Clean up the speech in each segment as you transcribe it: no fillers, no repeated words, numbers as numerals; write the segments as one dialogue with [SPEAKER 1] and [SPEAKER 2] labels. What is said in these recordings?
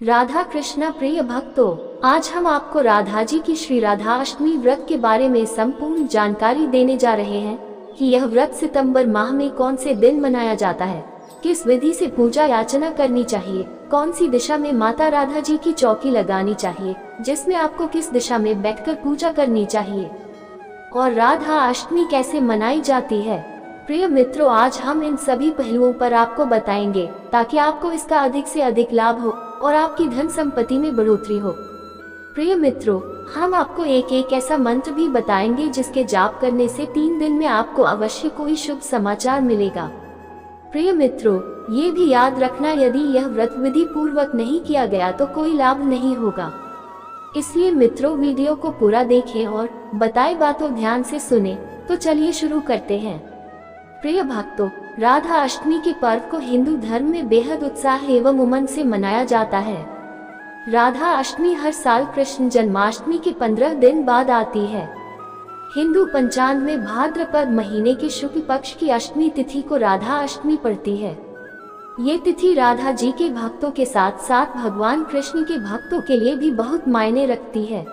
[SPEAKER 1] राधा कृष्णा प्रिय भक्तों, आज हम आपको राधा जी की श्री राधा अष्टमी व्रत के बारे में संपूर्ण जानकारी देने जा रहे हैं कि यह व्रत सितंबर माह में कौन से दिन मनाया जाता है, किस विधि से पूजा याचना करनी चाहिए, कौन सी दिशा में माता राधा जी की चौकी लगानी चाहिए, जिसमें आपको किस दिशा में बैठकर पूजा करनी चाहिए और राधा अष्टमी कैसे मनाई जाती है। प्रिय मित्रों, आज हम इन सभी पहलुओं पर आपको बताएंगे ताकि आपको इसका अधिक से अधिक लाभ हो और आपकी धन संपत्ति में बढ़ोतरी हो। प्रिय मित्रों, हम आपको एक एक ऐसा मंत्र भी बताएंगे जिसके जाप करने से 3 दिन में आपको अवश्य कोई शुभ समाचार मिलेगा। प्रिय मित्रों, ये भी याद रखना, यदि यह व्रत विधि पूर्वक नहीं किया गया तो कोई लाभ नहीं होगा। इसलिए मित्रों, वीडियो को पूरा देखें और बताई बातों ध्यान से सुने। तो चलिए शुरू करते हैं। प्रिय भक्तों, राधा अष्टमी के पर्व को हिंदू धर्म में बेहद उत्साह एवं उमंग से मनाया जाता है। राधा अष्टमी हर साल कृष्ण जन्माष्टमी के 15 दिन बाद आती है। हिंदू पंचांग में भाद्रपद महीने के शुक्ल पक्ष की अष्टमी तिथि को राधा अष्टमी पड़ती है। ये तिथि राधा जी के भक्तों के साथ साथ भगवान कृष्ण के भक्तों के लिए भी बहुत मायने रखती है।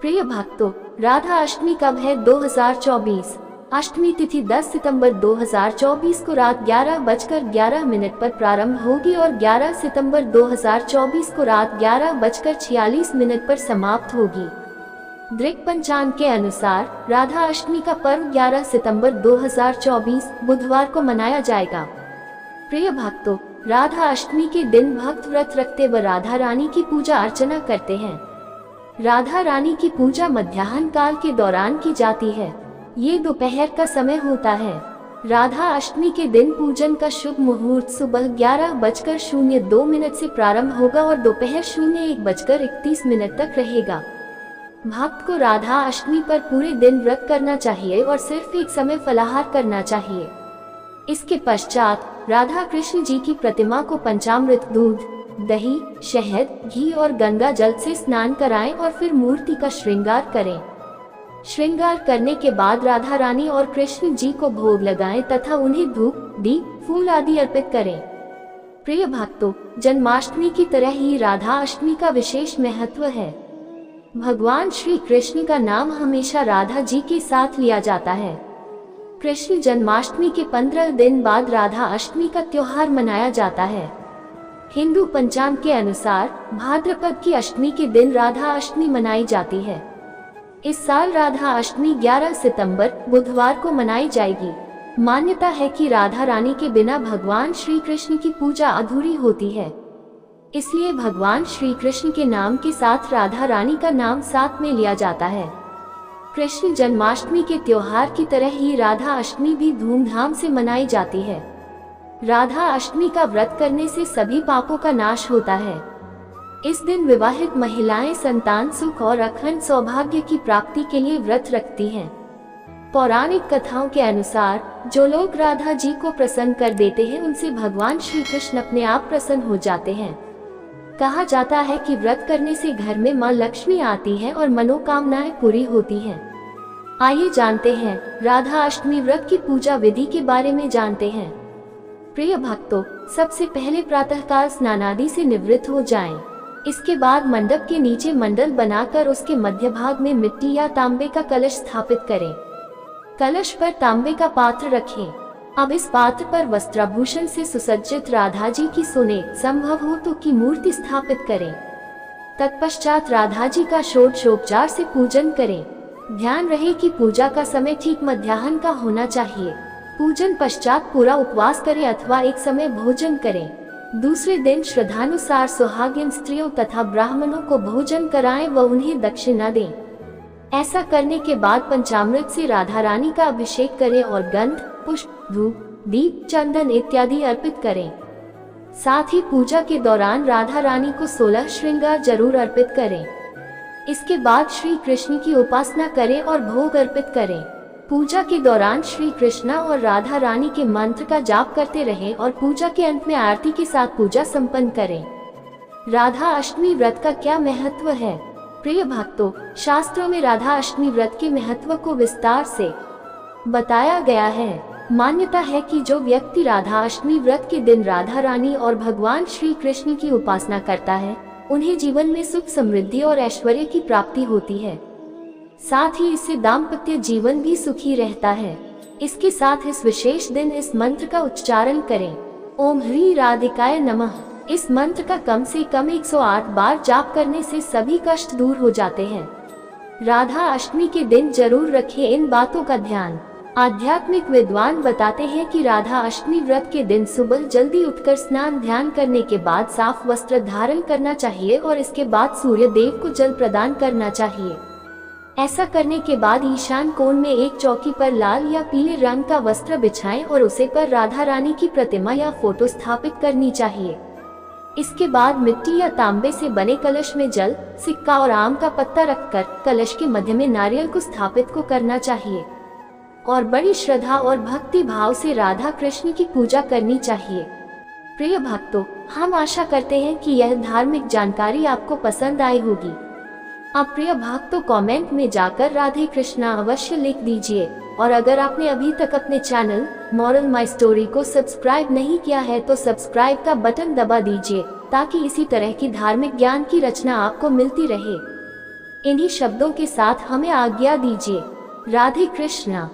[SPEAKER 1] प्रिय भक्तों, राधा अष्टमी कब है? 2024। अष्टमी तिथि 10 सितंबर 2024 को रात 11:11 पर प्रारंभ होगी और 11 सितंबर 2024 को रात 11:46 पर समाप्त होगी। दृक पंचांग के अनुसार राधा अष्टमी का पर्व 11 सितंबर 2024 बुधवार को मनाया जाएगा। प्रिय भक्तों, राधा अष्टमी के दिन भक्त व्रत रखते व राधा रानी की पूजा अर्चना करते हैं। राधा रानी की पूजा मध्याह्न काल के दौरान की जाती है। ये दोपहर का समय होता है। राधा अष्टमी के दिन पूजन का शुभ मुहूर्त सुबह 11:02 से प्रारंभ होगा और दोपहर 01:31 तक रहेगा। भक्त को राधा अष्टमी पर पूरे दिन व्रत करना चाहिए और सिर्फ एक समय फलाहार करना चाहिए। इसके पश्चात राधा कृष्ण जी की प्रतिमा को पंचामृत, दूध, दही, शहद, घी और गंगा जल से स्नान कराएं और फिर मूर्ति का श्रृंगार करें। श्रृंगार करने के बाद राधा रानी और कृष्ण जी को भोग लगाएं तथा उन्हें धूप, दीप, फूल आदि अर्पित करें। प्रिय भक्तों, जन्माष्टमी की तरह ही राधा अष्टमी का विशेष महत्व है। भगवान श्री कृष्ण का नाम हमेशा राधा जी के साथ लिया जाता है। कृष्ण जन्माष्टमी के 15 दिन बाद राधा अष्टमी का त्योहार मनाया जाता है। हिंदू पंचांग के अनुसार भाद्रपद की अष्टमी के दिन राधा अष्टमी मनाई जाती है। इस साल राधा अष्टमी 11 सितंबर बुधवार को मनाई जाएगी। मान्यता है कि राधा रानी के बिना भगवान श्री कृष्ण की पूजा अधूरी होती है, इसलिए भगवान श्री कृष्ण के नाम के साथ राधा रानी का नाम साथ में लिया जाता है। कृष्ण जन्माष्टमी के त्योहार की तरह ही राधा अष्टमी भी धूमधाम से मनाई जाती है। राधा अष्टमी का व्रत करने से सभी पापों का नाश होता है। इस दिन विवाहित महिलाएं संतान सुख और अखंड सौभाग्य की प्राप्ति के लिए व्रत रखती हैं। पौराणिक कथाओं के अनुसार जो लोग राधा जी को प्रसन्न कर देते हैं उनसे भगवान श्री कृष्ण अपने आप प्रसन्न हो जाते हैं। कहा जाता है कि व्रत करने से घर में मां लक्ष्मी आती है और मनोकामनाएं पूरी होती हैं। आइए जानते हैं राधा अष्टमी व्रत की पूजा विधि के बारे में जानते हैं। प्रिय भक्तों, सबसे पहले प्रातःकाल स्नानादि से निवृत्त हो जाएं। इसके बाद मंडप के नीचे मंडल बनाकर उसके मध्य भाग में मिट्टी या तांबे का कलश स्थापित करें। कलश पर तांबे का पात्र रखें। अब इस पात्र पर वस्त्राभूषण से सुसज्जित राधा जी की सोने, संभव हो तो की मूर्ति स्थापित करें। तत्पश्चात राधा जी का षोडशोपचार से पूजन करें। ध्यान रहे कि पूजा का समय ठीक मध्याह्न का होना चाहिए। पूजन पश्चात पूरा उपवास करें अथवा एक समय भोजन करें। दूसरे दिन श्रद्धानुसार सुहागिन स्त्रियों तथा ब्राह्मणों को भोजन कराएं व उन्हें दक्षिणा दें। ऐसा करने के बाद पंचामृत से राधा रानी का अभिषेक करें और गंध, पुष्प, धूप, दीप, चंदन इत्यादि अर्पित करें। साथ ही पूजा के दौरान राधा रानी को 16 श्रृंगार जरूर अर्पित करें। इसके बाद श्री कृष्ण की उपासना करें और भोग अर्पित करें। पूजा के दौरान श्री कृष्णा और राधा रानी के मंत्र का जाप करते रहें और पूजा के अंत में आरती के साथ पूजा संपन्न करें। राधा अष्टमी व्रत का क्या महत्व है? प्रिय भक्तों, शास्त्रों में राधा अष्टमी व्रत के महत्व को विस्तार से बताया गया है। मान्यता है कि जो व्यक्ति राधा अष्टमी व्रत के दिन राधा रानी और भगवान श्री कृष्ण की उपासना करता है, उन्हें जीवन में सुख, समृद्धि और ऐश्वर्य की प्राप्ति होती है। साथ ही इससे दाम्पत्य जीवन भी सुखी रहता है। इसके साथ इस विशेष दिन इस मंत्र का उच्चारण करें, ओम ह्री राधिकाय नमः। इस मंत्र का कम से कम 108 बार जाप करने से सभी कष्ट दूर हो जाते हैं। राधा अष्टमी के दिन जरूर रखें इन बातों का ध्यान। आध्यात्मिक विद्वान बताते हैं कि राधा अष्टमी व्रत के दिन सुबह जल्दी उठकर स्नान ध्यान करने के बाद साफ वस्त्र धारण करना चाहिए और इसके बाद सूर्य देव को जल प्रदान करना चाहिए। ऐसा करने के बाद ईशान कोण में एक चौकी पर लाल या पीले रंग का वस्त्र बिछाएं और उसे पर राधा रानी की प्रतिमा या फोटो स्थापित करनी चाहिए। इसके बाद मिट्टी या तांबे से बने कलश में जल, सिक्का और आम का पत्ता रखकर कलश के मध्य में नारियल को स्थापित को करना चाहिए और बड़ी श्रद्धा और भक्ति भाव से राधा कृष्ण की पूजा करनी चाहिए। प्रिय भक्तों, हम आशा करते हैं कि यह धार्मिक जानकारी आपको पसंद आई होगी। आप प्रिय भक्तों कमेंट में जाकर राधे कृष्णा अवश्य लिख दीजिए और अगर आपने अभी तक अपने चैनल मॉरल माई स्टोरी को सब्सक्राइब नहीं किया है तो सब्सक्राइब का बटन दबा दीजिए ताकि इसी तरह की धार्मिक ज्ञान की रचना आपको मिलती रहे। इन्हीं शब्दों के साथ हमें आज्ञा दीजिए। राधे कृष्णा।